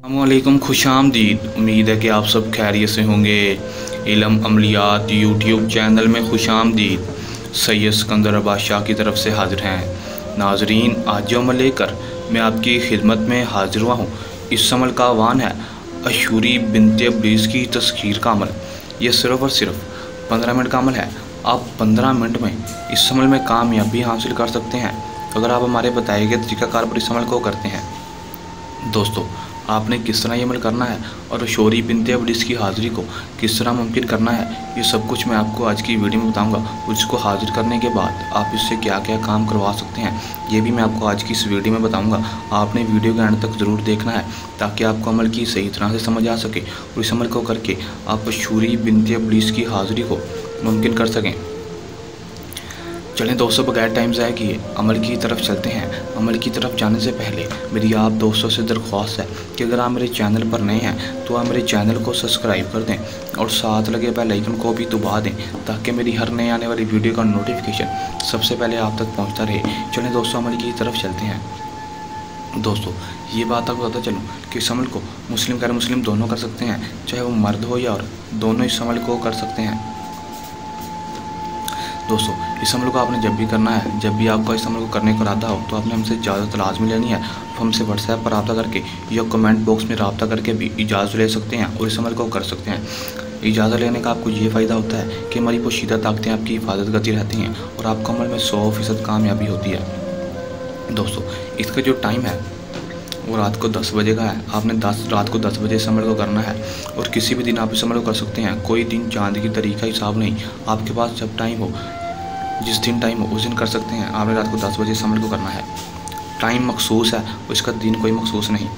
अस्सलामुअलैकुम, खुशामदीद। उम्मीद है कि आप सब खैरियत से होंगे। इल्म अमलियात यूट्यूब चैनल में खुशामदीद। सैयद सिकंदर बादशाह की तरफ से हाजिर हैं। नाजरीन, आज जो अमल लेकर मैं आपकी खिदमत में हाजिर हुआ हूँ, इस अमल का आह्वान है अशूरी बिनते इब्लीस की तस्खीर का अमल। यह सिर्फ़ और सिर्फ 15 मिनट का अमल है। आप 15 मिनट में इस अमल में कामयाबी हासिल कर सकते हैं अगर आप हमारे बताए गए तरीक़ाकार पर इस अमल को करते हैं। दोस्तों, आपने किस तरह ये अमल करना है और अशूरी बिनते इब्लीस की हाज़िरी को किस तरह मुमकिन करना है, ये सब कुछ मैं आपको आज की वीडियो में बताऊंगा। और इसको हाजिर करने के बाद आप इससे क्या क्या काम करवा सकते हैं, ये भी मैं आपको आज की इस वीडियो में बताऊंगा। आपने वीडियो के अंत तक ज़रूर देखना है ताकि आपको अमल की सही तरह से समझ आ सके और इस अमल को करके आप अशूरी बिनते इब्लीस की हाज़िरी को मुमकिन कर सकें। चलें दोस्तों, बगैर टाइम ज़ाया किए अमल की तरफ चलते हैं। अमल की तरफ जाने से पहले मेरी आप दोस्तों से दरख्वास्त है कि अगर आप मेरे चैनल पर नए हैं तो आप मेरे चैनल को सब्सक्राइब कर दें और साथ लगे बेल आइकन को भी दबा दें ताकि मेरी हर नए आने वाली वीडियो का नोटिफिकेशन सबसे पहले आप तक पहुंचता रहे। चलें दोस्तों, अमल की तरफ चलते हैं। दोस्तों, ये बात आपको बताता चलूँ कि इस अमल को मुस्लिम गैर मुस्लिम दोनों कर सकते हैं, चाहे वो मर्द हो या औरत, दोनों इस अमल को कर सकते हैं। दोस्तों, इस अमल को आपने जब भी करना है, जब भी आपका इस अमल को करने का इरादा हो, तो आपने हमसे इजाज़त लाजमी लेनी है। हमसे व्हाट्सएप पर रब्ता करके या कमेंट बॉक्स में रब्ता करके भी इजाज़त ले सकते हैं और इस अमल को कर सकते हैं। इजाज़त लेने का आपको ये फ़ायदा होता है कि हमारी पोशीदा ताकतें आपकी हिफाजत करती रहती हैं और आपका अमल में 100% कामयाबी होती है। दोस्तों, इसका जो टाइम है वो रात को 10 बजे का है। आपने रात को 10 बजे इस अमल को करना है और किसी भी दिन आप इस अमल को कर सकते हैं। कोई दिन चांद की तरीका हिसाब नहीं, आपके पास जब टाइम हो, जिस दिन टाइम हो उस दिन कर सकते हैं। आपने रात को 10 बजे इस अमल को करना है। टाइम मखसूस है, उसका दिन कोई मखसूस नहीं।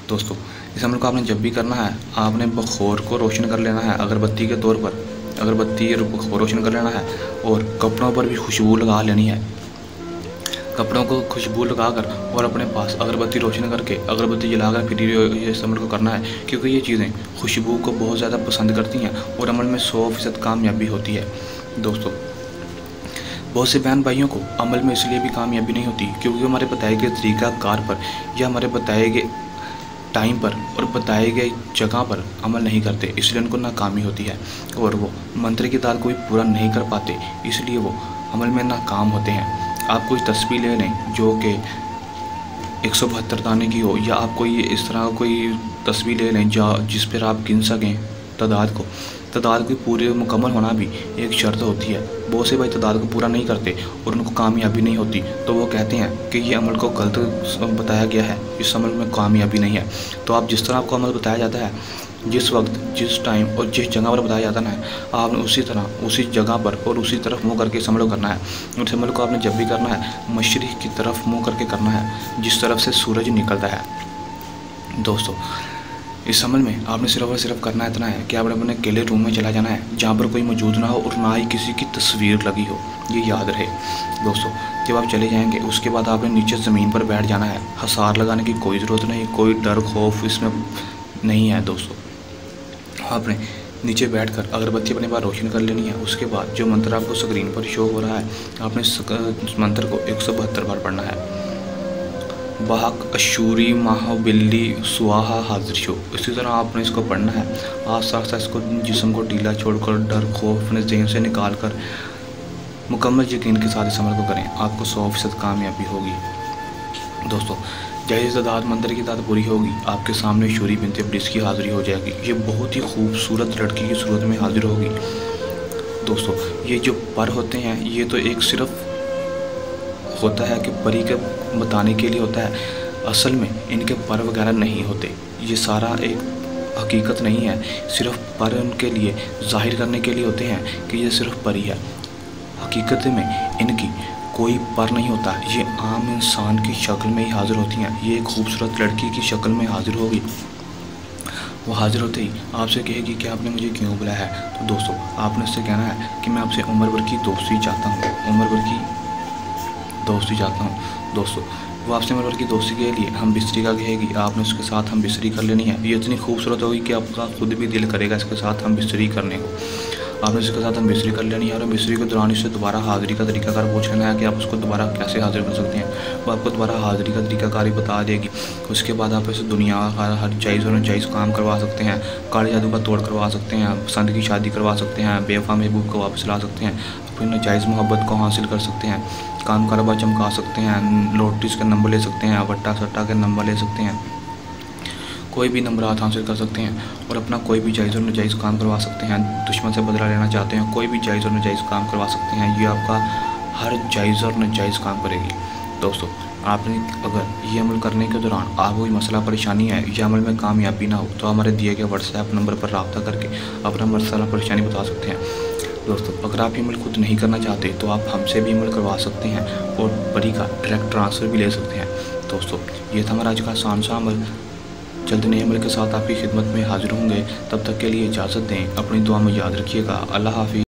दोस्तों, इस अमल को आपने जब भी करना है, आपने बखोर को रोशन कर लेना है अगरबत्ती के तौर पर। अगरबत्ती और बखोर रोशन कर लेना है और कपड़ों पर भी खुशबू लगा लेनी है। कपड़ों को खुशबू लगाकर और अपने पास अगरबत्ती रोशन करके अगरबत्ती जलाकर फिर ये इस अमल को करना है, क्योंकि ये चीज़ें खुशबू को बहुत ज़्यादा पसंद करती हैं और अमल में 100% कामयाबी होती है। दोस्तों, बहुत से बहन भाइयों को अमल में इसलिए भी कामयाबी नहीं होती क्योंकि हमारे बताए गए तरीक़ाकार पर या हमारे बताए गए टाइम पर और बताए गए जगह पर अमल नहीं करते, इसलिए उनको नाकामी होती है और वो मंत्र की दाल को भी पूरा नहीं कर पाते, इसलिए वो अमल में नाकाम होते हैं। आप कोई तस्बीह ले लें जो कि 172 दाने की हो, या आप कोई इस तरह कोई तस्बीह ले लें जिस पर आप गिन सकें तादाद को पूरे मुकम्मल होना भी एक शर्त होती है। बहुत से भाई तादाद को पूरा नहीं करते और उनको कामयाबी नहीं होती, तो वो कहते हैं कि ये अमल को गलत बताया गया है, इस अमल में कामयाबी नहीं है। तो आप जिस तरह आपको अमल बताया जाता है, जिस वक्त, जिस टाइम और जिस जगह पर बताया जाता है, आपने उसी तरह उसी जगह पर और उसी तरफ मुँह करके इस अमल को करना है। और इस अमल को आपने जब भी करना है मशरिक़ की तरफ मुँह करके करना है, जिस तरफ से सूरज निकलता है। दोस्तों, इस अमल में आपने सिर्फ और सिर्फ करना इतना है कि आपने अपने अकेले रूम में चला जाना है जहाँ पर कोई मौजूद ना हो और ना ही किसी की तस्वीर लगी हो, ये याद रहे। दोस्तों, जब आप चले जाएंगे उसके बाद आपने नीचे ज़मीन पर बैठ जाना है। हसार लगाने की कोई ज़रूरत नहीं, कोई डर खौफ इसमें नहीं है। दोस्तों, आपने नीचे बैठकर अगरबत्ती अपने पास रोशन कर लेनी है। उसके बाद जो मंत्र आपको स्क्रीन पर शो हो रहा है, आपने इस मंत्र को 172 बार पढ़ना है। बाहक अशूरी माह बिल्ली सुहा हाजिर शो। इसी तरह आपने इसको पढ़ना है। आस्ता आस्ता इसको जिस्म को ढीला छोड़कर डर खौफ अपने ज़हन से निकाल कर मुकम्मल यकीन के साथ इस अमल को करें, आपको 100% कामयाबी होगी। दोस्तों, जैसे तादाद मंत्र की तादाद पूरी होगी, आपके सामने अशूरी बिनते इब्लीस की हाज़िरी हो जाएगी। ये बहुत ही खूबसूरत लड़की की सूरत में हाजिर होगी। दोस्तों, ये जो पर होते हैं ये तो एक सिर्फ होता है कि परी के बताने के लिए होता है, असल में इनके पर वगैरह नहीं होते। ये सारा एक हकीकत नहीं है, सिर्फ पर उनके लिए ज़ाहिर करने के लिए होते हैं कि ये सिर्फ परी है। हकीकत में इनकी कोई पर नहीं होता, ये आम इंसान की शक्ल में ही हाज़िर होती हैं। ये एक खूबसूरत लड़की की शक्ल में हाज़िर होगी। वो हाज़िर होते ही आपसे कहेगी कि आपने मुझे क्यों बुलाया है। तो दोस्तों, आपने उससे कहना है कि मैं आपसे उम्र भर की दोस्ती चाहता हूँ, उम्र भर की दोस्ती चाहता हूँ। दोस्तों, वो आपसे उम्र भर की दोस्ती के लिए हम बिस्तरी का कहेगी, आपने उसके साथ हम बिस्तरी कर लेनी है। ये इतनी खूबसूरत होगी कि आपका खुद भी दिल करेगा इसके साथ हम बिस्तरी करने को। आपने इसके साथ मिस्री कर लेनी है और मिस्री के दौरान इससे दोबारा हाज़िरी का तरीकाकार पूछ लेना है कि आप उसको दोबारा कैसे हाज़िर कर सकते हैं। वो आपको दोबारा हाज़िरी का तरीकाकार ही बता देगी। उसके बाद आप इसे दुनिया हर जायज़ और नाजायज़ काम करवा सकते हैं, काले जादू का तोड़ करवा सकते हैं, पसंद की शादी करवा सकते हैं, बेवफा महबूब को वापस ला सकते हैं, अपनी नाजायज़ मोहब्बत को हासिल कर सकते हैं, काम कारोबार चमका सकते हैं, लॉटरीज के नंबर ले सकते हैं, वट्टा सट्टा के नंबर ले सकते हैं, कोई भी नंबरात हासिल कर सकते हैं और अपना कोई भी जायज़ और नाजायज़ काम करवा सकते हैं। दुश्मन से बदला लेना चाहते हैं, कोई भी जायज़ और नाजायज़ काम करवा सकते हैं। ये आपका हर जायज़ और नाजायज़ काम करेगी। दोस्तों, आपने अगर ये अमल करने के दौरान आपको कोई मसला परेशानी है, ये अमल में कामयाबी ना हो, तो हमारे दिए गए व्हाट्सएप नंबर पर रब्ता करके अपना मसला परेशानी बता सकते हैं। दोस्तों, अगर आप ये अमल खुद नहीं करना चाहते तो आप हमसे भी अमल करवा सकते हैं और बड़ी का डायरेक्ट ट्रांसफ़र भी ले सकते हैं। दोस्तों, ये था हमारा आज का आसान सा अमल। जल्द नए अमल के साथ आपकी खिदमत में हाजिर होंगे। तब तक के लिए इजाज़त दें। अपनी दुआ में याद रखिएगा। अल्लाह हाफ़िज़।